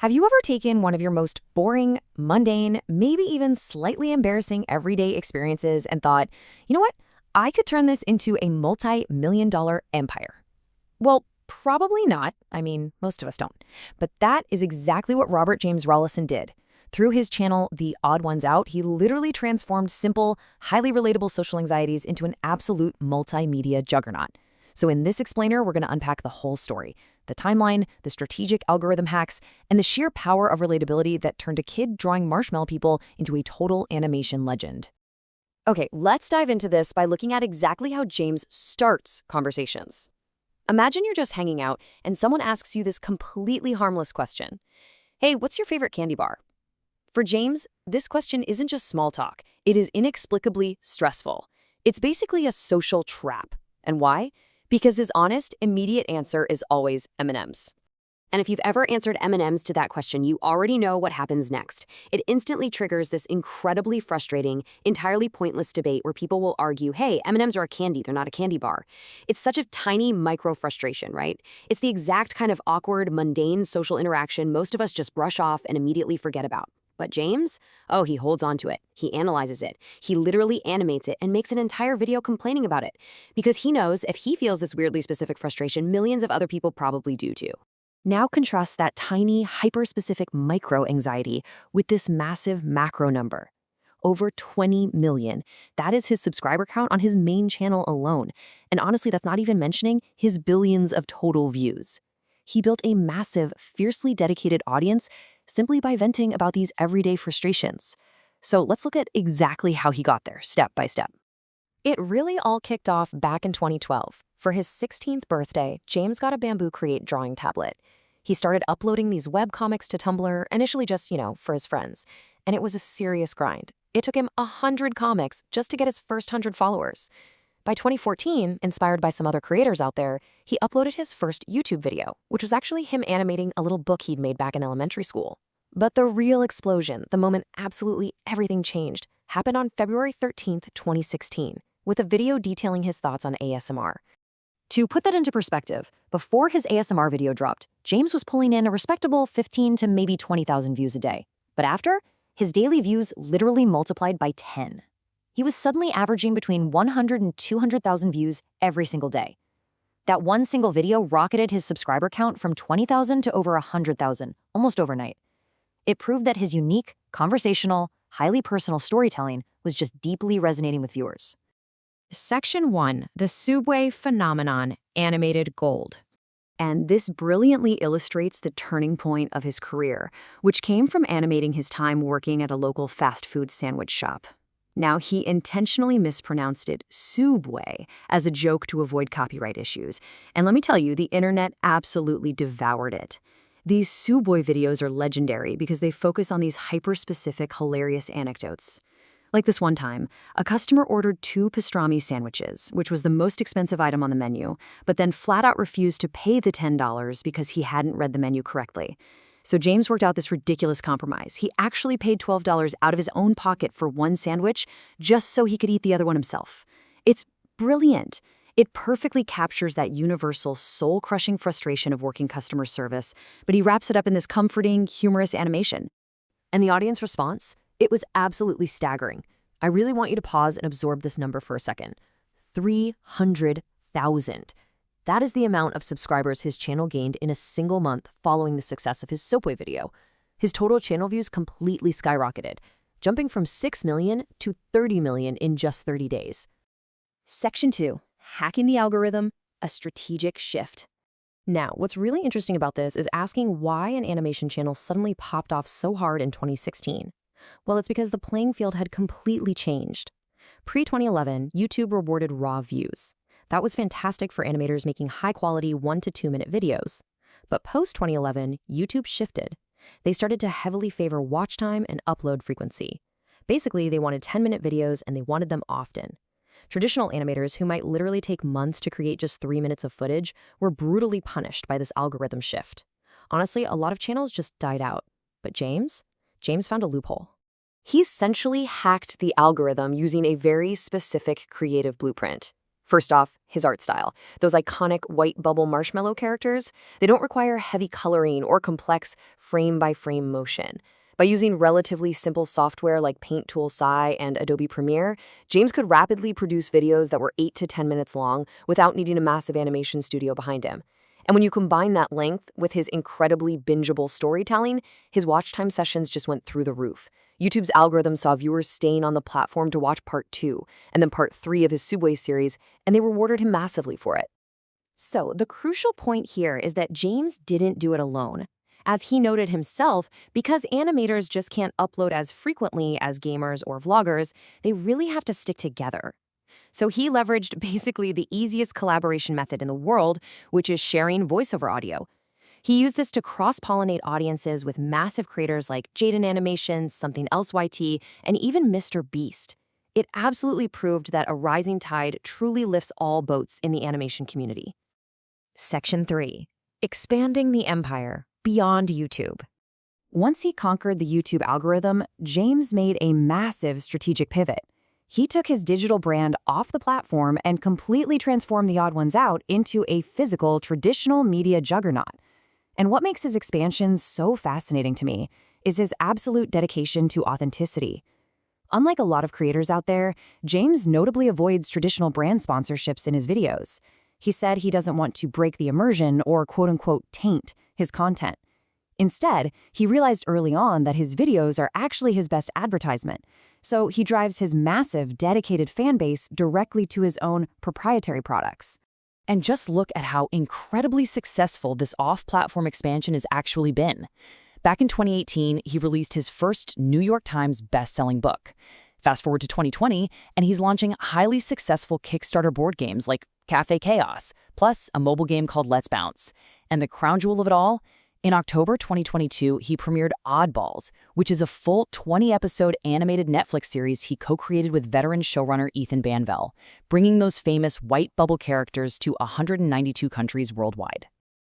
Have you ever taken one of your most boring, mundane, maybe even slightly embarrassing everyday experiences and thought, you know what? I could turn this into a multi-million-dollar empire. Well, probably not. I mean, most of us don't. But that is exactly what Robert James Rollison did. Through his channel, TheOdd1sOut, he literally transformed simple, highly relatable social anxieties into an absolute multimedia juggernaut. So in this explainer, we're going to unpack the whole story, the timeline, the strategic algorithm hacks, and the sheer power of relatability that turned a kid drawing marshmallow people into a total animation legend. Okay, let's dive into this by looking at exactly how James starts conversations. Imagine you're just hanging out and someone asks you this completely harmless question. Hey, what's your favorite candy bar? For James, this question isn't just small talk. It is inexplicably stressful. It's basically a social trap. And why? Because his honest, immediate answer is always M&Ms. And if you've ever answered M&Ms to that question, you already know what happens next. It instantly triggers this incredibly frustrating, entirely pointless debate where people will argue, hey, M&Ms are a candy, they're not a candy bar. It's such a tiny micro-frustration, right? It's the exact kind of awkward, mundane social interaction most of us just brush off and immediately forget about. But James? Oh, he holds on to it. He analyzes it. He literally animates it and makes an entire video complaining about it. Because he knows if he feels this weirdly specific frustration, millions of other people probably do too. Now contrast that tiny, hyper-specific micro-anxiety with this massive macro number. Over 20 million. That is his subscriber count on his main channel alone. And honestly, that's not even mentioning his billions of total views. He built a massive, fiercely dedicated audience simply by venting about these everyday frustrations. So let's look at exactly how he got there, step by step. It really all kicked off back in 2012. For his 16th birthday, James got a Bamboo Create drawing tablet. He started uploading these webcomics to Tumblr, initially just, for his friends. And it was a serious grind. It took him 100 comics just to get his first 100 followers. By 2014, inspired by some other creators out there, he uploaded his first YouTube video, which was actually him animating a little book he'd made back in elementary school. But the real explosion, the moment absolutely everything changed, happened on February 13th, 2016, with a video detailing his thoughts on ASMR. To put that into perspective, before his ASMR video dropped, James was pulling in a respectable 15 to maybe 20,000 views a day. But after, his daily views literally multiplied by 10. He was suddenly averaging between 100 and 200,000 views every single day. That one single video rocketed his subscriber count from 20,000 to over 100,000, almost overnight. It proved that his unique, conversational, highly personal storytelling was just deeply resonating with viewers. Section 1, the Subway Phenomenon, Animated Gold. And this brilliantly illustrates the turning point of his career, which came from animating his time working at a local fast food sandwich shop. Now, he intentionally mispronounced it Subway as a joke to avoid copyright issues. And let me tell you, the internet absolutely devoured it. These Subway videos are legendary because they focus on these hyper-specific, hilarious anecdotes. Like this one time, a customer ordered 2 pastrami sandwiches, which was the most expensive item on the menu, but then flat out refused to pay the $10 because he hadn't read the menu correctly. So James worked out this ridiculous compromise. He actually paid $12 out of his own pocket for one sandwich just so he could eat the other one himself. It's brilliant. It perfectly captures that universal, soul-crushing frustration of working customer service, but he wraps it up in this comforting, humorous animation. And the audience response? It was absolutely staggering. I really want you to pause and absorb this number for a second. 300,000. That is the amount of subscribers his channel gained in a single month following the success of his Subway video. His total channel views completely skyrocketed, jumping from 6 million to 30 million in just 30 days. Section 2, Hacking the Algorithm, a Strategic Shift. Now, what's really interesting about this is asking why an animation channel suddenly popped off so hard in 2016. Well, it's because the playing field had completely changed. Pre-2011, YouTube rewarded raw views. That was fantastic for animators making high-quality 1 to 2 minute videos. But post-2011, YouTube shifted. They started to heavily favor watch time and upload frequency. Basically, they wanted 10-minute videos and they wanted them often. Traditional animators who might literally take months to create just 3 minutes of footage were brutally punished by this algorithm shift. Honestly, a lot of channels just died out. But James found a loophole. He essentially hacked the algorithm using a very specific creative blueprint. First off, his art style. Those iconic white bubble marshmallow characters, they don't require heavy coloring or complex frame-by-frame motion. By using relatively simple software like Paint Tool Sci and Adobe Premiere, James could rapidly produce videos that were 8 to 10 minutes long without needing a massive animation studio behind him. And when you combine that length with his incredibly bingeable storytelling, his watch time sessions just went through the roof. YouTube's algorithm saw viewers staying on the platform to watch part 2 and then part 3 of his Subway series, and they rewarded him massively for it. So, the crucial point here is that James didn't do it alone. As he noted himself, because animators just can't upload as frequently as gamers or vloggers, they really have to stick together. So he leveraged basically the easiest collaboration method in the world, which is sharing voiceover audio. He used this to cross-pollinate audiences with massive creators like Jaden Animations, Something Else YT, and even Mr. Beast. It absolutely proved that a rising tide truly lifts all boats in the animation community. Section 3. Expanding the empire beyond YouTube. Once he conquered the YouTube algorithm, James made a massive strategic pivot. He took his digital brand off the platform and completely transformed TheOdd1sOut into a physical, traditional media juggernaut. And what makes his expansion so fascinating to me is his absolute dedication to authenticity. Unlike a lot of creators out there, James notably avoids traditional brand sponsorships in his videos. He said he doesn't want to break the immersion or quote-unquote taint his content. Instead, he realized early on that his videos are actually his best advertisement, so he drives his massive, dedicated fan base directly to his own proprietary products. And just look at how incredibly successful this off-platform expansion has actually been. Back in 2018, he released his first New York Times best-selling book. Fast forward to 2020, and he's launching highly successful Kickstarter board games like Cafe Chaos, plus a mobile game called Let's Bounce. And the crown jewel of it all? In October 2022, he premiered Oddballs, which is a full 20-episode animated Netflix series he co-created with veteran showrunner Ethan Banvel, bringing those famous white bubble characters to 192 countries worldwide.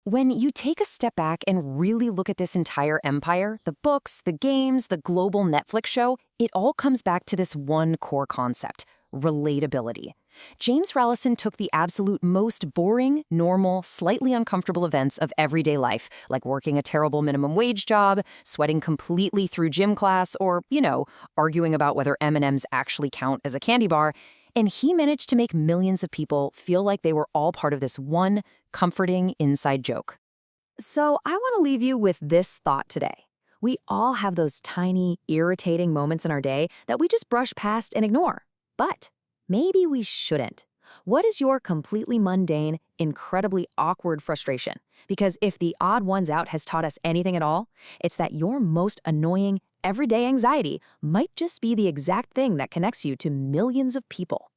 When you take a step back and really look at this entire empire, the books, the games, the global Netflix show, it all comes back to this one core concept: relatability. James Rallison took the absolute most boring, normal, slightly uncomfortable events of everyday life, like working a terrible minimum wage job, sweating completely through gym class, or, arguing about whether M&Ms actually count as a candy bar, and he managed to make millions of people feel like they were all part of this one comforting inside joke. So I want to leave you with this thought today. We all have those tiny, irritating moments in our day that we just brush past and ignore. But maybe we shouldn't. What is your completely mundane, incredibly awkward frustration? Because if TheOdd1sOut has taught us anything at all, it's that your most annoying, everyday anxiety might just be the exact thing that connects you to millions of people.